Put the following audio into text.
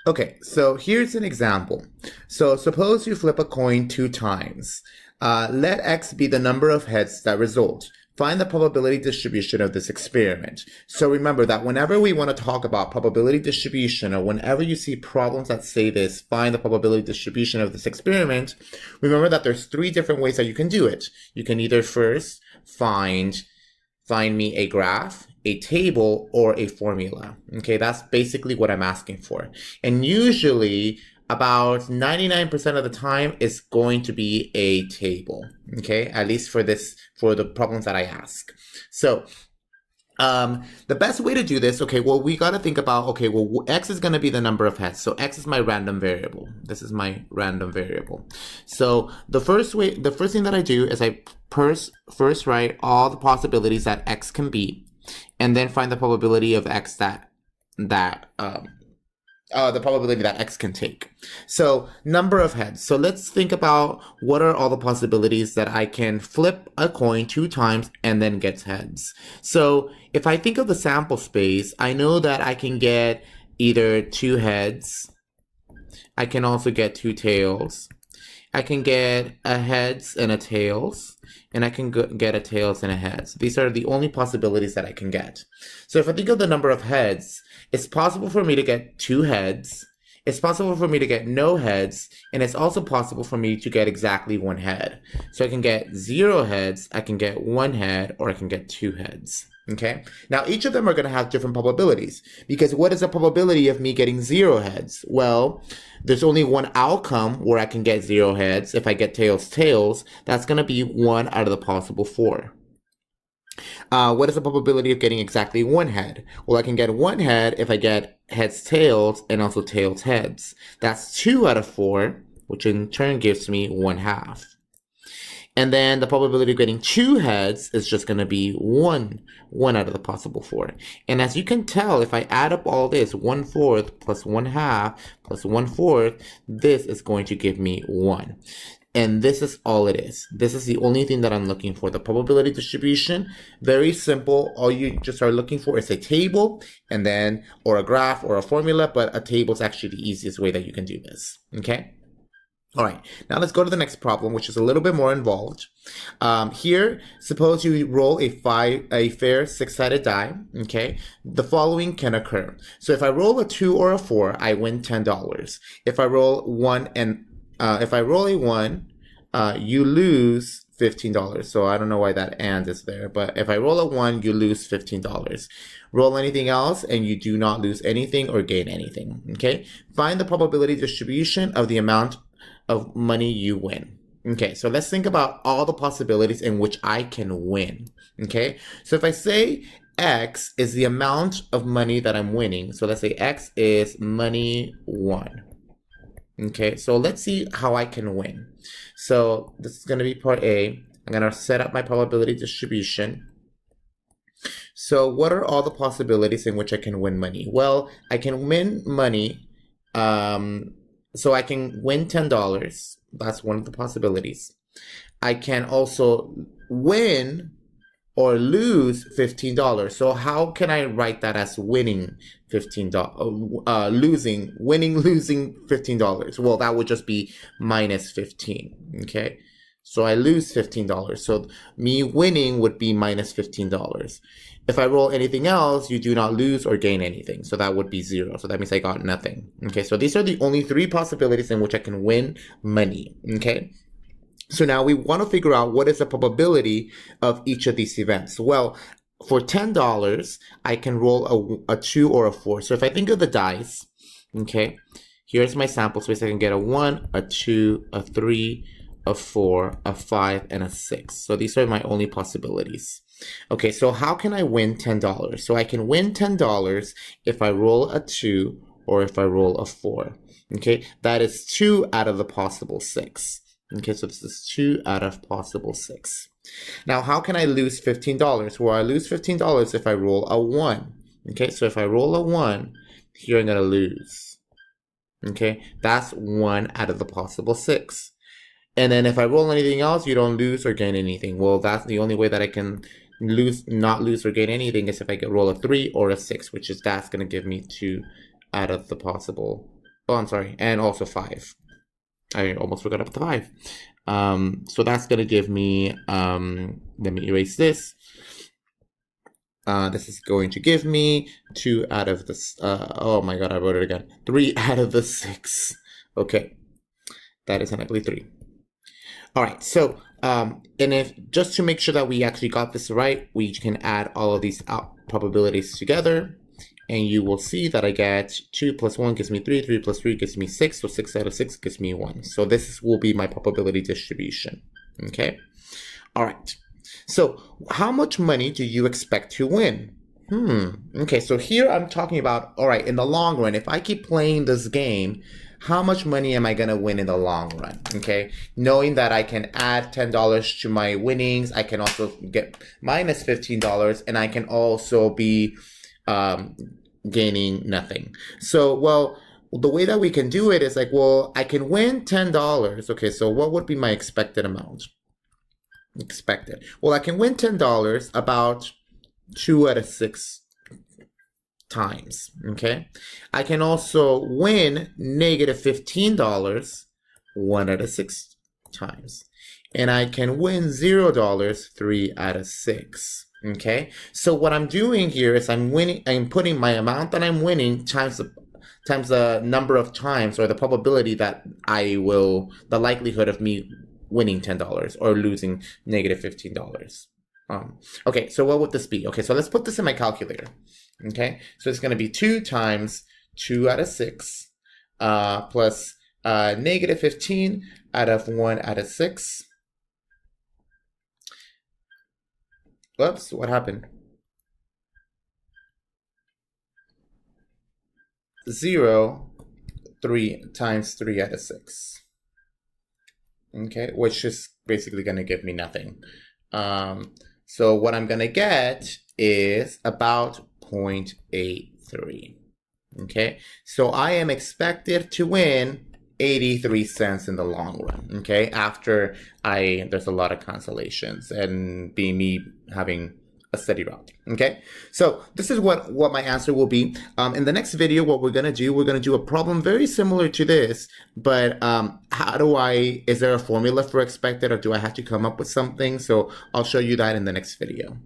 Okay, so here's an example. So suppose you flip a coin two times. Let x be the number of heads that result. Find the probability distribution of this experiment. So remember that whenever we want to talk about probability distribution, or whenever you see problems that say this, find the probability distribution of this experiment, remember that there's three different ways that you can do it. You can either first find me a graph, a table, or a formula. Okay, that's basically what I'm asking for. And usually, about 99% of the time, it's going to be a table. Okay, at least for the problems that I ask. So, the best way to do this, okay, well, we got to think about, okay, well, x is going to be the number of heads. So x is my random variable. This is my random variable. So the first thing that I do is I first write all the possibilities that x can be, and then find the probability of x the probability that x can take. So number of heads. So let's think about what are all the possibilities that I can flip a coin two times and then get heads. So if I think of the sample space, I know that I can get either two heads. I can also get two tails. I can get a heads and a tails, and I can get a tails and a heads. These are the only possibilities that I can get. So if I think of the number of heads, it's possible for me to get two heads, it's possible for me to get no heads, and it's also possible for me to get exactly one head. So I can get 0 heads, I can get 1 head, or I can get 2 heads. Okay, now each of them are going to have different probabilities, because what is the probability of me getting 0 heads? Well, there's only one outcome where I can get 0 heads. If I get tails, that's going to be 1 out of the possible 4. What is the probability of getting exactly 1 head? Well, I can get 1 head if I get heads, tails, and also tails, heads. That's 2 out of 4, which in turn gives me 1/2. And then the probability of getting 2 heads is just going to be 1 out of the possible 4. And as you can tell, if I add up all this, 1/4 plus 1/2 plus 1/4, this is going to give me 1. And this is all it is. This is the only thing that I'm looking for. The probability distribution, very simple. All you just are looking for is a table, and then, or a graph or a formula, but a table is actually the easiest way that you can do this. Okay? All right, now let's go to the next problem, which is a little bit more involved. Here, suppose you roll a fair 6-sided die, okay? The following can occur. So if I roll a 2 or a 4, I win $10. If I roll if I roll a 1, you lose $15. So I don't know why that and is there, but if I roll a 1, you lose $15. Roll anything else and you do not lose anything or gain anything, okay? Find the probability distribution of the amount of money you win. Okay, so let's think about all the possibilities in which I can win. Okay, so if I say X is the amount of money that I'm winning, so let's say X is money won. Okay, so let's see how I can win. So this is going to be part A. I'm going to set up my probability distribution. So what are all the possibilities in which I can win money? Well, I can win money. So I can win $10. That's one of the possibilities. I can also win or lose $15. So how can I write that as winning $15? Losing $15. Well, that would just be minus 15. Okay. So I lose $15. So me winning would be minus $15. If I roll anything else, you do not lose or gain anything. So that would be 0. So that means I got nothing. Okay, so these are the only 3 possibilities in which I can win money. Okay, so now we want to figure out what is the probability of each of these events. Well, for $10, I can roll a 2 or a 4. So if I think of the dice, okay, here's my sample space. I can get a 1, a 2, a 3, a 4, a 5, and a 6. So these are my only possibilities. Okay, so how can I win $10? So I can win $10 if I roll a 2 or if I roll a 4. Okay, that is 2 out of the possible 6. Okay, so this is 2 out of possible 6. Now, how can I lose $15? Well, I lose $15 if I roll a 1. Okay, so if I roll a 1, here I'm going to lose. Okay, that's 1 out of the possible 6. And then if I roll anything else, you don't lose or gain anything. Well, that's the only way that I can not lose or gain anything is if I could roll a 3 or a 6, that's going to give me 2 out of the possible Oh, I'm sorry, and also 5. I almost forgot about the 5. So that's going to give me, let me erase this. This is going to give me 2 out of the, oh my god, I wrote it again. 3 out of the 6. Okay, that is an ugly 3. All right, so, and if, just to make sure that we actually got this right, we can add all of these probabilities together, and you will see that I get 2 plus 1 gives me 3, 3 plus 3 gives me 6, so 6 out of 6 gives me 1. So this will be my probability distribution, okay? All right, so how much money do you expect to win? Okay, so here I'm talking about, all right, in the long run, if I keep playing this game, how much money am I going to win in the long run, okay? Knowing that I can add $10 to my winnings, I can also get minus $15, and I can also be gaining nothing. So, well, the way that we can do it is like, well, I can win $10. Okay, so what would be my expected amount? Expected. Well, I can win $10 about 2 out of 6 times, okay? I can also win negative $15 1 out of 6 times. And I can win $0 3 out of 6. Okay, so what I'm doing here is I'm putting my amount that I'm winning times the number of times, or the probability that the likelihood of me winning $10 or losing negative $15. Okay, so what would this be? Okay, so let's put this in my calculator. Okay, so it's going to be 2 times 2 out of 6 plus negative 15 out of 1 out of 6. Whoops, what happened? 0, 3 times 3 out of 6. Okay, which is basically going to give me nothing. So what I'm going to get is about 0.83. Okay, so I am expected to win 83 cents in the long run, okay, after there's a lot of cancellations and me having a steady route, okay? So this is what my answer will be. In the next video, what we're gonna do a problem very similar to this, but is there a formula for expected, or do I have to come up with something? So I'll show you that in the next video.